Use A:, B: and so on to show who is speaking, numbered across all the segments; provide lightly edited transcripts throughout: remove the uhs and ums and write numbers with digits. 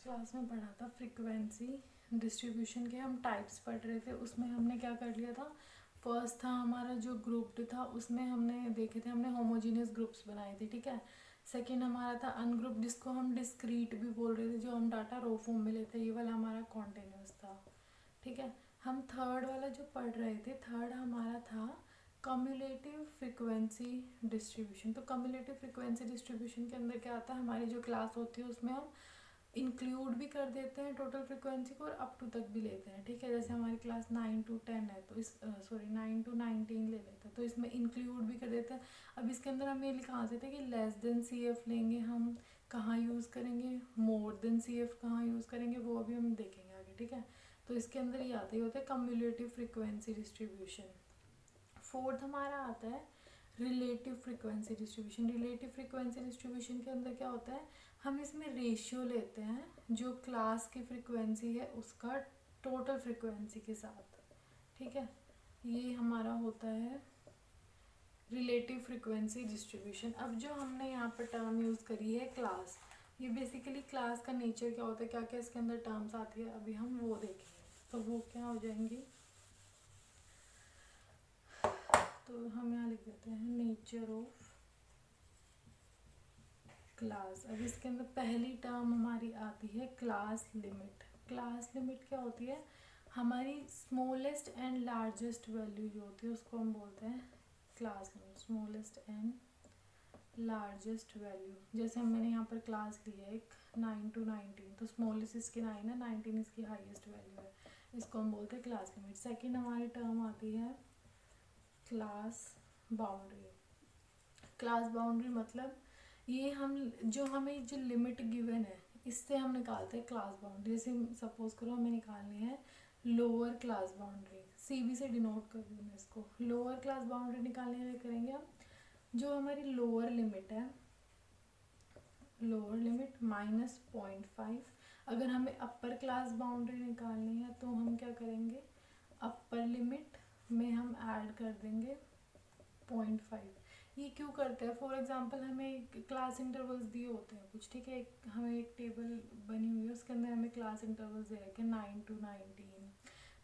A: Class में पढ़ा था फ्रीक्वेंसी डिस्ट्रीब्यूशन के, हम टाइप्स पढ़ रहे थे। उसमें हमने क्या कर लिया था, फर्स्ट था हमारा जो ग्रुप्ड था, उसमें हमने देखे थे, हमने होमोजीनियस ग्रुप्स बनाए थे, ठीक है। सेकंड हमारा था अनग्रुप, जिसको हम डिस्क्रीट भी बोल रहे थे, जो हम डाटा रो फॉर्म में लेते हैं, ये वाला हमारा कॉन्टिन्यूस था, ठीक है। हम थर्ड वाला जो पढ़ रहे थे, थर्ड हमारा था कम्युलेटिव फ्रीक्वेंसी डिस्ट्रीब्यूशन। तो कम्युलेटिव फ्रीक्वेंसी डिस्ट्रीब्यूशन के अंदर क्या आता है, हमारी जो क्लास होती है उसमें हम इंक्लूड भी कर देते हैं टोटल फ्रीक्वेंसी को और अप टू तक भी लेते हैं, ठीक है। जैसे हमारी क्लास 9 to 10 है, तो इस 9 to 19 ले लेते हैं, तो इसमें इंक्लूड भी कर देते हैं। अब इसके अंदर हम ये लिखा देते हैं कि लेस देन सी एफ लेंगे हम कहाँ यूज़ करेंगे, मोर देन सी एफ कहाँ यूज़ करेंगे, वो अभी हम देखेंगे आगे, ठीक है। तो इसके अंदर ये आता ही होता है कम्युलेटिव फ्रीक्वेंसी डिस्ट्रीब्यूशन। फोर्थ हमारा आता है relative frequency distribution. Relative frequency distribution के अंदर क्या होता है, हम इसमें रेशियो लेते हैं जो क्लास की फ्रीक्वेंसी है उसका टोटल फ्रीक्वेंसी के साथ, ठीक है। ये हमारा होता है रिलेटिव फ्रीक्वेंसी डिस्ट्रीब्यूशन। अब जो हमने यहाँ पर टर्म यूज़ करी है क्लास, ये बेसिकली क्लास का नेचर क्या होता है, क्या क्या इसके अंदर टर्म्स आती है, अभी हम वो देखेंगे। तो वो क्या हो जाएंगी, तो हम यहाँ लिख देते हैं नेचर ऑफ क्लास। अब इसके अंदर पहली टर्म हमारी आती है क्लास लिमिट। क्लास लिमिट क्या होती है, हमारी स्मॉलेस्ट एंड लार्जेस्ट वैल्यू जो होती है उसको हम बोलते हैं class limit, smallest and largest value. जैसे मैंने यहाँ पर क्लास ली है एक 9 to 19, तो स्मॉलेस्ट इसकी 9 है, 19 इसकी हाईएस्ट वैल्यू है, इसको हम बोलते हैं क्लास लिमिट। सेकेंड हमारी टर्म आती है क्लास बाउंड्री। क्लास बाउंड्री मतलब ये हम जो हमें जो लिमिट गिवन है इससे हम निकालते हैं क्लास बाउंड्री। जैसे सपोज करो हमें निकालनी है लोअर क्लास बाउंड्री, सीबी से डिनोट कर रही हूँ मैं इसको। लोअर क्लास बाउंड्री निकालने के लिए करेंगे हम, जो हमारी लोअर लिमिट है, लोअर लिमिट -0.5। अगर हमें अपर क्लास बाउंड्री निकालनी है तो हम क्या करेंगे, अपर लिमिट में हम ऐड कर देंगे 0.5। ये क्यों करते हैं, फॉर एग्जांपल हमें क्लास इंटरवल्स दिए होते हैं कुछ, ठीक है। हमें एक टेबल बनी हुई है, उसके अंदर हमें क्लास इंटरवल्स दे रखे हैं 9 to 19,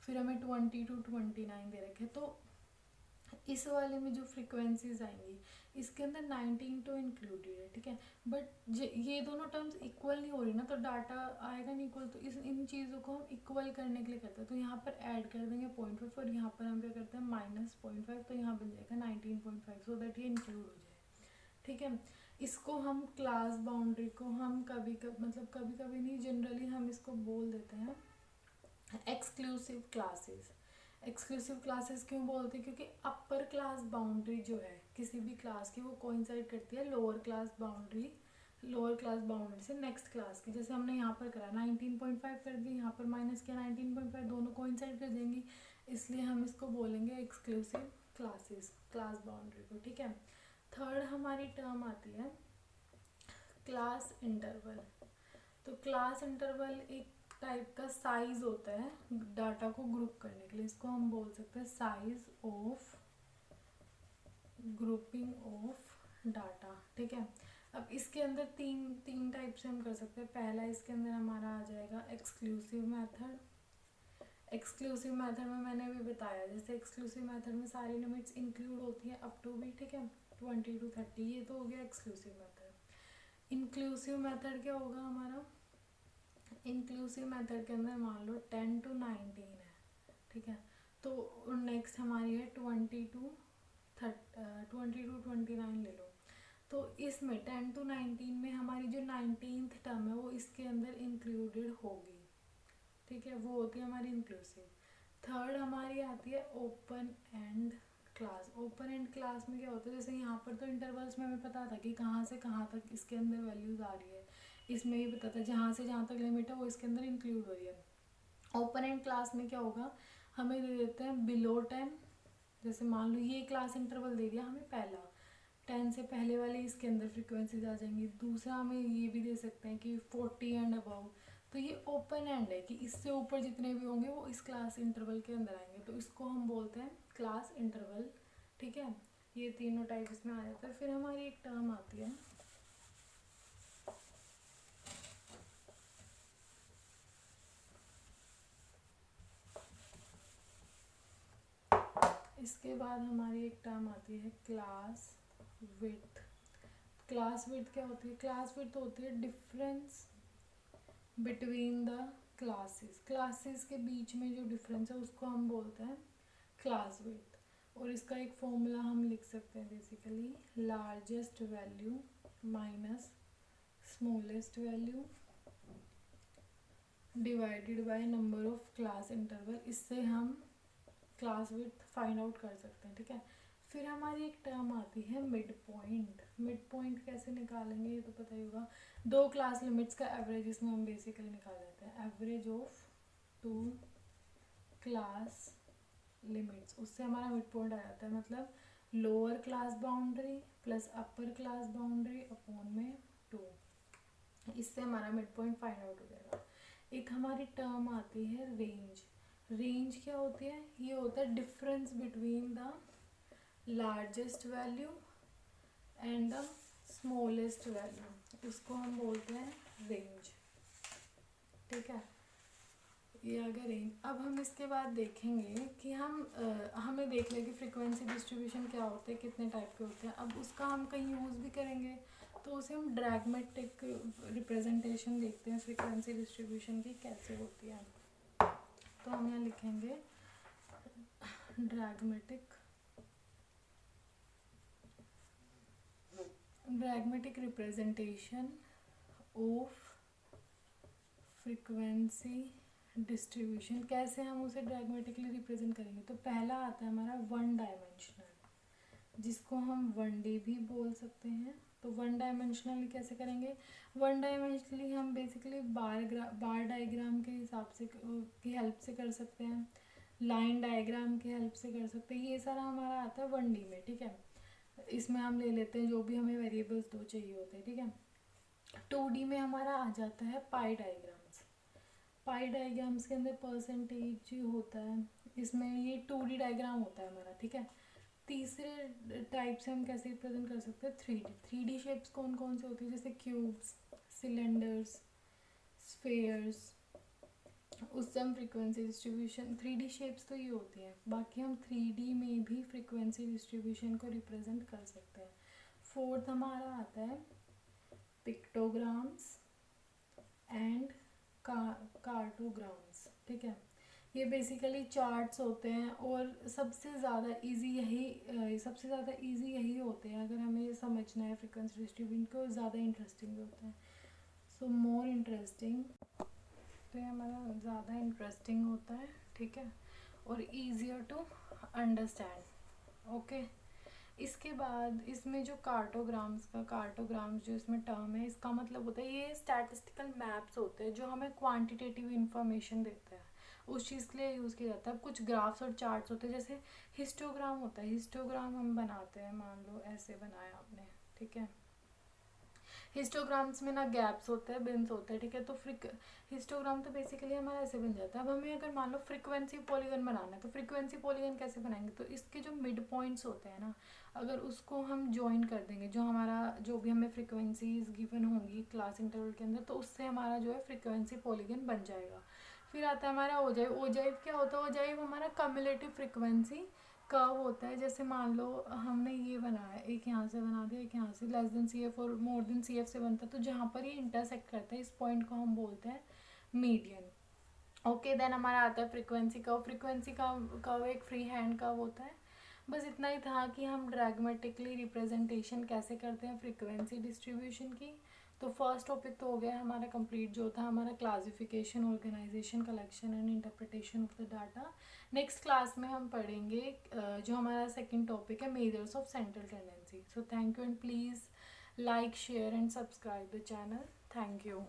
A: फिर हमें 20 to 29 दे रखे हैं। तो इस वाले में जो फ्रीक्वेंसीज आएंगी इसके अंदर 19 तो इंक्लूडेड है, ठीक है। बट ये दोनों टर्म्स इक्वल नहीं हो रही ना, तो डाटा आएगा नहीं इक्वल। तो इन चीज़ों को हम इक्वल करने के लिए करते हैं, तो यहाँ पर ऐड कर देंगे 0.5 और यहाँ पर हम क्या करते हैं -0.5, तो यहाँ बन जाएगा 19.5, सो दैट ये इंक्लूड हो जाए, ठीक है। इसको हम क्लास बाउंड्री को हम कभी कभी नहीं, जनरली हम इसको बोल देते हैं एक्सक्लूसिव क्लासेस। एक्सक्लूसिव क्लासेस क्यों बोलते हैं, क्योंकि अपर क्लास बाउंड्री जो है किसी भी क्लास की वो कोइंसाइड करती है lower class boundary, lower class boundary से नेक्स्ट क्लास की। जैसे हमने यहाँ पर करा 19.5 कर दिया, यहाँ पर माइनस किया 19.5, दोनों कोइंसाइड कर देंगी, इसलिए हम इसको बोलेंगे एक्सक्लूसिव क्लासेस, क्लास बाउंड्री को, ठीक है। थर्ड हमारी टर्म आती है क्लास इंटरवल। तो क्लास इंटरवल एक टाइप का साइज होता है डाटा को ग्रुप करने के लिए, इसको हम बोल सकते हैं size of grouping of data, ठीक है। अब इसके अंदर तीन टाइप से हम कर सकते हैं। पहला इसके अंदर हमारा आ जाएगा एक्सक्लूसिव मेथड। एक्सक्लूसिव मेथड में मैंने अभी बताया, जैसे एक्सक्लूसिव मेथड में सारी लिमिट्स इंक्लूड होती हैं अप टू भी, ठीक है, 20 to 30, ये तो हो गया एक्सक्लूसिव मेथड। इंक्लूसिव मेथड क्या होगा हमारा, इंक्लूसिव मेथड के अंदर मान लो 10 to 19 है, ठीक है। तो नेक्स्ट हमारी है 20 to 29 ले लो। तो इसमें 10 to 19 में हमारी जो 19th टर्म है वो इसके अंदर इंक्लूडेड होगी, ठीक है, वो होती है हमारी इंक्लूसिव। थर्ड हमारी आती है open and class. Open and class में क्या होता है, जैसे यहाँ पर तो इंटरवल्स में हमें पता था कि कहाँ से कहाँ तक इसके अंदर वैल्यूज आ रही है, इसमें भी पता था जहाँ से जहाँ तक लिमिट है वो इसके अंदर इंक्लूड हो रही है। ओपन एंड क्लास में क्या होगा, हमें दे देते हैं बिलो 10। जैसे मान लो ये क्लास इंटरवल दे दिया हमें पहला, 10 से पहले वाले इसके अंदर फ्रीक्वेंसीज आ जाएंगी। दूसरा हमें ये भी दे सकते हैं कि 40 एंड अबव, तो ये ओपन एंड है कि इससे ऊपर जितने भी होंगे वो इस क्लास इंटरवल के अंदर आएंगे, तो इसको हम बोलते हैं क्लास इंटरवल, ठीक है। ये तीनों टाइप इसमें आ जाता है। फिर हमारी एक टर्म आती है इसके बाद हमारी एक टर्म आती है क्लास विड्थ। क्लास विड्थ क्या होती है? क्लास विड्थ होती है difference between the classes. Classes के बीच में जो डिफरेंस है उसको हम बोलते हैं क्लास विड्थ। और इसका एक फॉर्मूला हम लिख सकते हैं basically, largest value minus smallest value divided by number of class interval. इससे हम क्लास विड्थ फाइंड आउट कर सकते हैं, ठीक है। फिर हमारी एक टर्म आती है मिड पॉइंट। मिड पॉइंट कैसे निकालेंगे ये तो पता ही होगा। दो क्लास लिमिट्स का एवरेज इसमें हम बेसिकली निकाल लेते हैं, average of two class limits. उससे हमारा मिड पॉइंट आ जाता है, मतलब lower class boundary plus upper class boundary upon में 2। इससे हमारा मिड पॉइंट फाइंड आउट हो जाएगा। एक हमारी टर्म आती है रेंज। रेंज क्या होती है? ये होता है difference between the largest value and the smallest value, उसको हम बोलते हैं रेंज, ठीक है। ये आ गया रेंज। अब हम इसके बाद देखेंगे कि हमें देख लें कि फ्रीक्वेंसी डिस्ट्रीब्यूशन क्या होते हैं, कितने टाइप के होते हैं। अब उसका हम कहीं यूज़ भी करेंगे तो उसे हम ड्रैगमेटिक रिप्रेजेंटेशन देखते हैं फ्रीक्वेंसी डिस्ट्रीब्यूशन की कैसे होती है। तो हम यहाँ लिखेंगे ड्रैगमेटिक रिप्रेजेंटेशन ऑफ फ्रीक्वेंसी डिस्ट्रीब्यूशन। कैसे हम उसे ड्रैगमेटिकली रिप्रेजेंट करेंगे? तो पहला आता है हमारा वन डायमेंशनल, जिसको हम 1D भी बोल सकते हैं। तो वन डायमेंशनली कैसे करेंगे? वन डायमेंशनली हम बेसिकली बार डायग्राम के हिसाब से की हेल्प से कर सकते हैं, लाइन डायग्राम की हेल्प से कर सकते हैं। ये सारा हमारा आता है 1D में, ठीक है। इसमें हम ले लेते हैं जो भी हमें वेरिएबल्स दो चाहिए होते हैं, ठीक है। 2D में हमारा आ जाता है पाई डायग्राम्स। पाई डायग्राम्स के अंदर परसेंटेज होता है, इसमें ये 2D डायग्राम होता है हमारा, ठीक है। तीसरे टाइप से हम कैसे रिप्रेजेंट कर सकते हैं? 3D। 3D शेप्स कौन कौन से होती है? जैसे क्यूब्स, सिलेंडर्स, स्फेयर्स। उससे हम फ्रीक्वेंसी डिस्ट्रीब्यूशन 3D शेप्स तो ये होती हैं, बाकी हम 3D में भी फ्रीक्वेंसी डिस्ट्रीब्यूशन को रिप्रेजेंट कर सकते हैं। फोर्थ हमारा आता है पिक्टोग्राम्स एंड कार्टोग्राम्स, ठीक है। ये बेसिकली चार्ट्स होते हैं और सबसे ज़्यादा इजी यही होते हैं। अगर हमें समझना है फ्रीक्वेंसी डिस्ट्रीब्यूशन को, ज़्यादा इंटरेस्टिंग भी होते हैं। सो मोर इंटरेस्टिंग, तो ये हमारा ज़्यादा इंटरेस्टिंग होता है, ठीक है, और ईजियर टू अंडरस्टैंड, ओके। इसके बाद इसमें जो कार्टोग्राम्स जो इसमें टर्म है, इसका मतलब होता है ये स्टैटिस्टिकल मैप्स होते हैं जो हमें क्वांटिटेटिव इंफॉर्मेशन देते हैं, उस चीज़ के लिए यूज़ किया जाता है। अब कुछ ग्राफ्स और चार्ट्स होते हैं, जैसे हिस्टोग्राम होता है। हिस्टोग्राम हम बनाते हैं, मान लो ऐसे बनाया आपने, ठीक है। हिस्टोग्राम्स में ना गैप्स होते हैं, बिन्स होते हैं, ठीक है। तो हिस्टोग्राम तो बेसिकली हमारा ऐसे बन जाता है। अब हमें अगर मान लो फ्रीक्वेंसी पॉलीगन बनाना है, तो फ्रीक्वेंसी पॉलीगन कैसे बनाएंगे? तो इसके जो मिड पॉइंट्स होते हैं ना, अगर उसको हम ज्वाइन कर देंगे, जो भी हमें फ्रीक्वेंसीज गिवन होंगी क्लास इंटरवल के अंदर, तो उससे हमारा जो है फ्रीक्वेंसी पॉलीगन बन जाएगा। फिर आता है हमारा ओजाइव। ओजाइव क्या होता है? ओजाइव हमारा कम्युलेटिव फ्रीक्वेंसी कर्व होता है। जैसे मान लो हमने ये बनाया, एक यहाँ से बना दिया, एक यहाँ से, लेस देन CF और मोर देन CF से बनता है, तो जहाँ पर ये इंटरसेक्ट करता है, इस पॉइंट को हम बोलते हैं मीडियन, ओके। देन हमारा आता है फ्रीक्वेंसी कर्व। फ्रीक्वेंसी कर्व एक फ्री हैंड कर्व होता है। बस इतना ही था कि हम ड्रैगमेटिकली रिप्रेजेंटेशन कैसे करते हैं फ्रीक्वेंसी डिस्ट्रीब्यूशन की। तो फर्स्ट टॉपिक तो हो गया हमारा कंप्लीट, जो था हमारा classification, organisation, collection and interpretation of the data. Next class में हम पढ़ेंगे जो हमारा सेकंड टॉपिक है, measures of central tendency. So thank you and please like, share and subscribe the channel. Thank you.